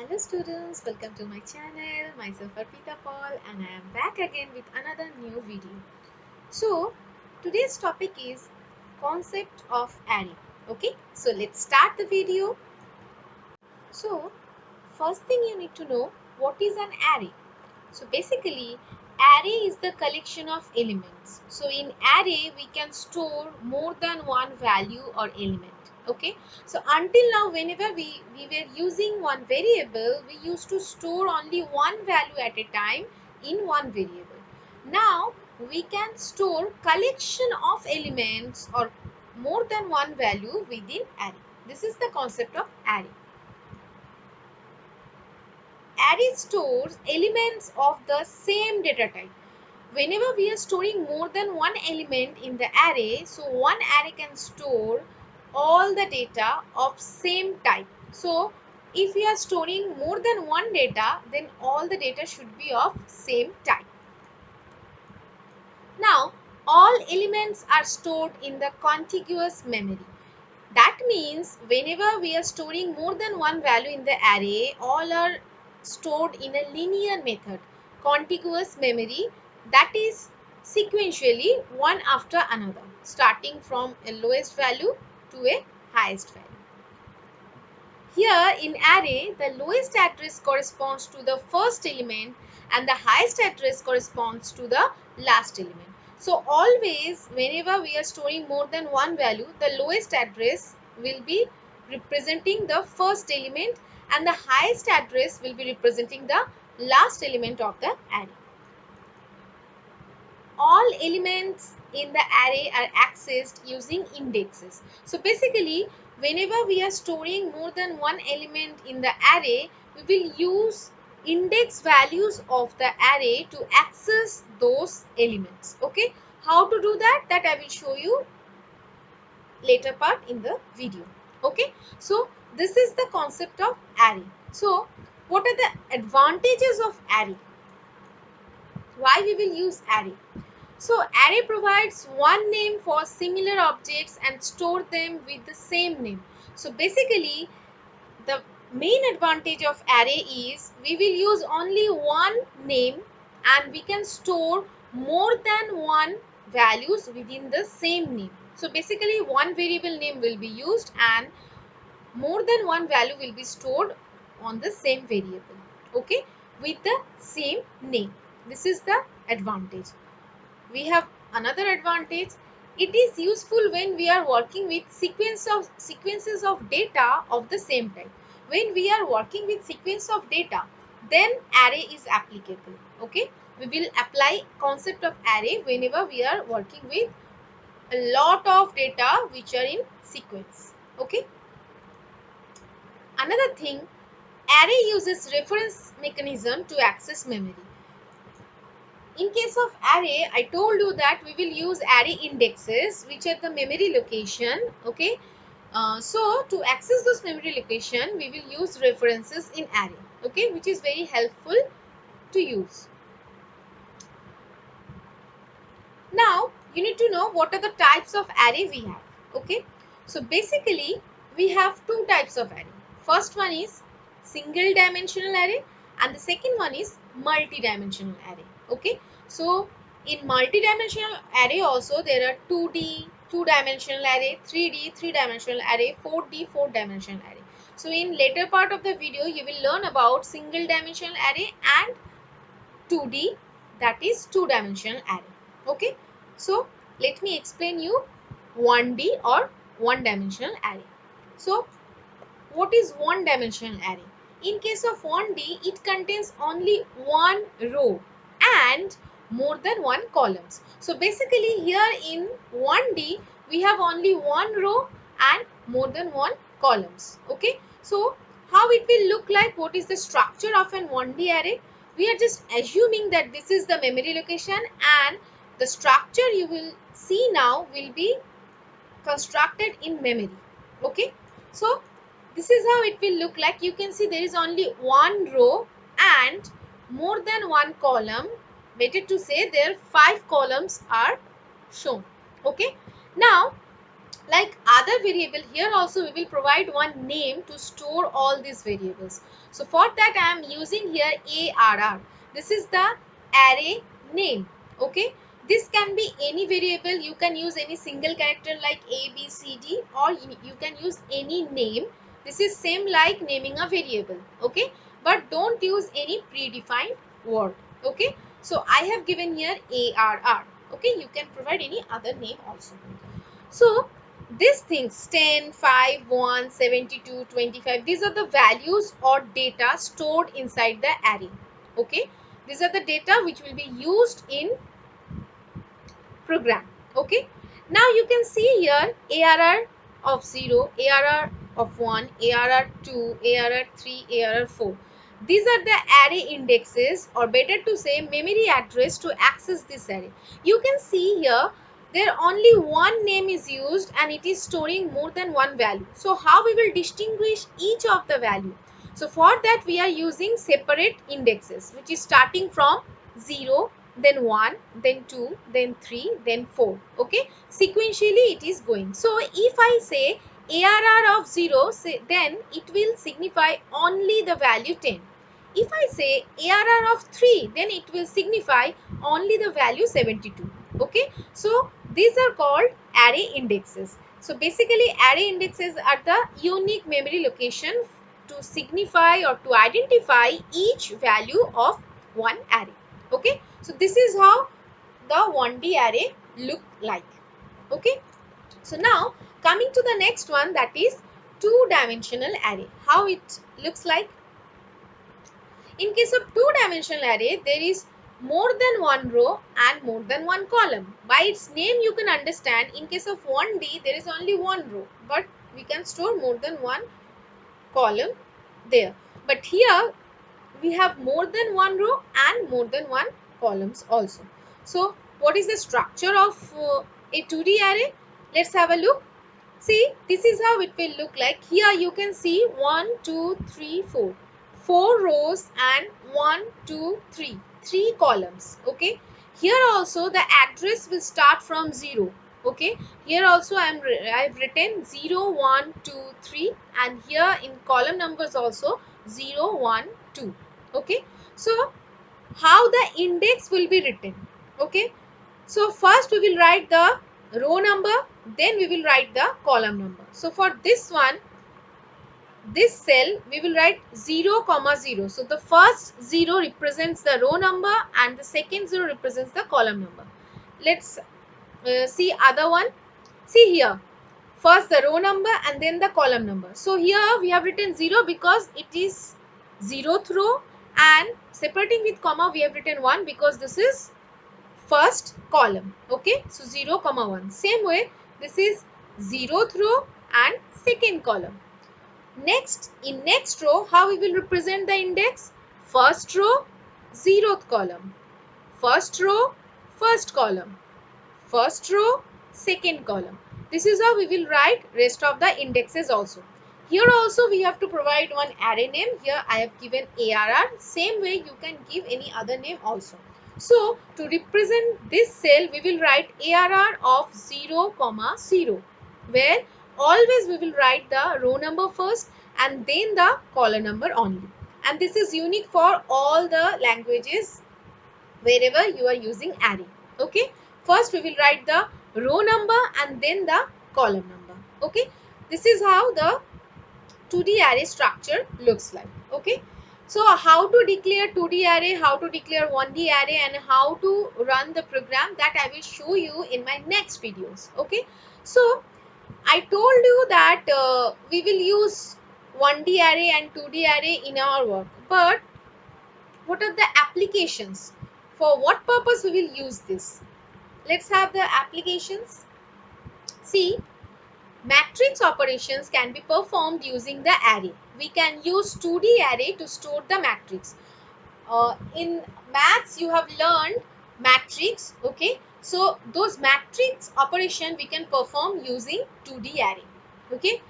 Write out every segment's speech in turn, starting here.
Hello students, welcome to my channel. Myself Arpita Paul and I am back again with another new video. So today's topic is concept of array. Okay, so let's start the video. So first thing you need to know, what is an array? So basically array is the collection of elements. So in array we can store more than one value or element. Okay, so until now whenever we were using one variable, we used to store only one value at a time in one variable. Now we can store collection of elements or more than one value within array. This is the concept of array. Array stores elements of the same data type. Whenever we are storing more than one element in the array, so one array can store all the data of same type. So if we are storing more than one data, then all the data should be of same type. Now all elements are stored in the contiguous memory. That means whenever we are storing more than one value in the array, all are stored in a linear method, contiguous memory, that is sequentially one after another, starting from a lowest value to a highest value. Here in array, the lowest address corresponds to the first element and the highest address corresponds to the last element. So always whenever we are storing more than one value, the lowest address will be representing the first element and the highest address will be representing the last element of the array. All elements in the array are accessed using indexes. So basically whenever we are storing more than one element in the array, we will use index values of the array to access those elements. Okay, how to do that? That I will show you later part in the video. Okay, so this is the concept of array. So what are the advantages of array? Why we will use array? So array provides one name for similar objects and store them with the same name. So basically the main advantage of array is we will use only one name and we can store more than one values within the same name. So basically one variable name will be used and more than one value will be stored on the same variable, okay, with the same name. This is the advantage. We have another advantage. It is useful when we are working with sequences of data of the same type. When we are working with sequence of data, then array is applicable. Okay, we will apply concept of array whenever we are working with a lot of data which are in sequence. Okay, another thing, array uses reference mechanism to access memory. In case of array, I told you that we will use array indexes which are the memory location. Okay, so to access those memory location, we will use references in array. Okay, which is very helpful to use. Now you need to know what are the types of array we have. Okay, so basically we have two types of array. First one is single dimensional array and the second one is multi-dimensional array. Okay, so in multi-dimensional array also there are 2D, two-dimensional array, 3D, three-dimensional array, 4D, four-dimensional array. So in later part of the video you will learn about single dimensional array and 2D, that is two-dimensional array. Okay, so let me explain you 1D or one-dimensional array. So what is one-dimensional array? In case of 1D, it contains only one row and more than one columns. So basically here in 1D, we have only one row and more than one columns. Okay, so how it will look like? What is the structure of an 1D array? We are just assuming that this is the memory location and the structure you will see now will be constructed in memory. Okay, so this is how it will look like. You can see there is only one row and more than one column. Better to say there 5 columns are shown. Okay, now Like other variable, here also we will provide one name to store all these variables. So for that I am using here arr. This is the array name. Okay, this can be any variable. You can use any single character like a b c d, or you can use any name. This is same like naming a variable. Okay, but don't use any predefined word. Okay, so I have given here arr. Okay, you can provide any other name also. So these things 10, 5, 1, 72, 25, these are the values or data stored inside the array. Okay, these are the data which will be used in program. Okay, now you can see here arr of 0, arr of 1, arr 2, arr 3, arr 4. These are the array indexes, or better to say memory address, to access this array. You can see here there only one name is used and it is storing more than one value. So how we will distinguish each of the value? So for that we are using separate indexes, which is starting from 0, then 1, then 2, then 3, then 4. Okay, sequentially it is going. So if I say arr of 0, then it will signify only the value 10. If I say arr of 3, then it will signify only the value 72. Okay, so these are called array indexes. So basically array indexes are the unique memory location to signify or to identify each value of one array. Okay, so this is how the 1D array look like. Okay, so now coming to the next one, that is two-dimensional array. How it looks like? In case of two-dimensional array, there is more than one row and more than one column. By its name you can understand, in case of 1D there is only one row, but we can store more than one column there. But here we have more than one row and more than one columns also. So what is the structure of a 2D array? Let's have a look. See, this is how it will look like. Here you can see 1, 2, 3, 4. 4 rows and 1, 2, 3. 3 columns. Okay. Here also the address will start from 0. Okay. Here also I've written 0, 1, 2, 3, and here in column numbers also 0, 1, 2. Okay. So how the index will be written? Okay. So first we will write the row number, then we will write the column number. So for this one, this cell we will write 0, comma 0. So the first 0 represents the row number and the second 0 represents the column number. Let's see other one. See here, first the row number and then the column number. So here we have written 0 because it is 0th row, and separating with comma we have written 1 because this is first column. Okay, so 0, comma 1. Same way, this is 0th row and second column. Next, in next row, how we will represent the index? First row, 0th column. First row, first column. First row, second column. This is how we will write rest of the indexes also. Here also we have to provide one array name. Here I have given arr. Same way you can give any other name also. So to represent this cell, we will write arr of 0, comma 0, where always we will write the row number first and then the column number only. And this is unique for all the languages wherever you are using array. Okay, first we will write the row number and then the column number. Okay, this is how the 2D array structure looks like. Okay, so how to declare 2D array, how to declare 1D array, and how to run the program, that I will show you in my next videos. Okay, so I told you that we will use 1D array and 2D array in our work, but what are the applications? For what purpose we will use this? Let's have the applications. See, matrix operations can be performed using the array. We can use 2D array to store the matrix. In maths you have learned matrix. Okay, so those matrix operation we can perform using 2D array. Okay,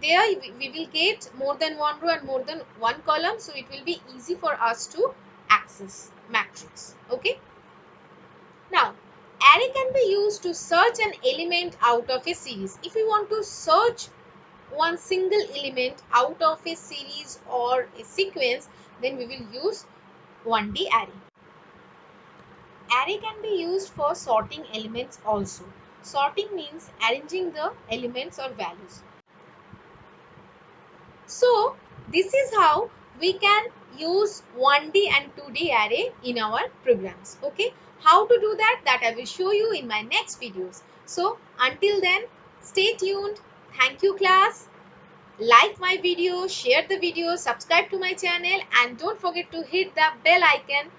there we will get more than one row and more than one column, so it will be easy for us to access matrix. Okay, now Array can be used to search an element out of a series. If we want to search one single element out of a series or a sequence, then we will use 1D array. Array can be used for sorting elements also. Sorting means arranging the elements or values. So this is how we can use 1D and 2D array in our programs. Okay, how to do that I will show you in my next videos. So until then, stay tuned. Thank you class. Like my video, share the video, subscribe to my channel, and don't forget to hit the bell icon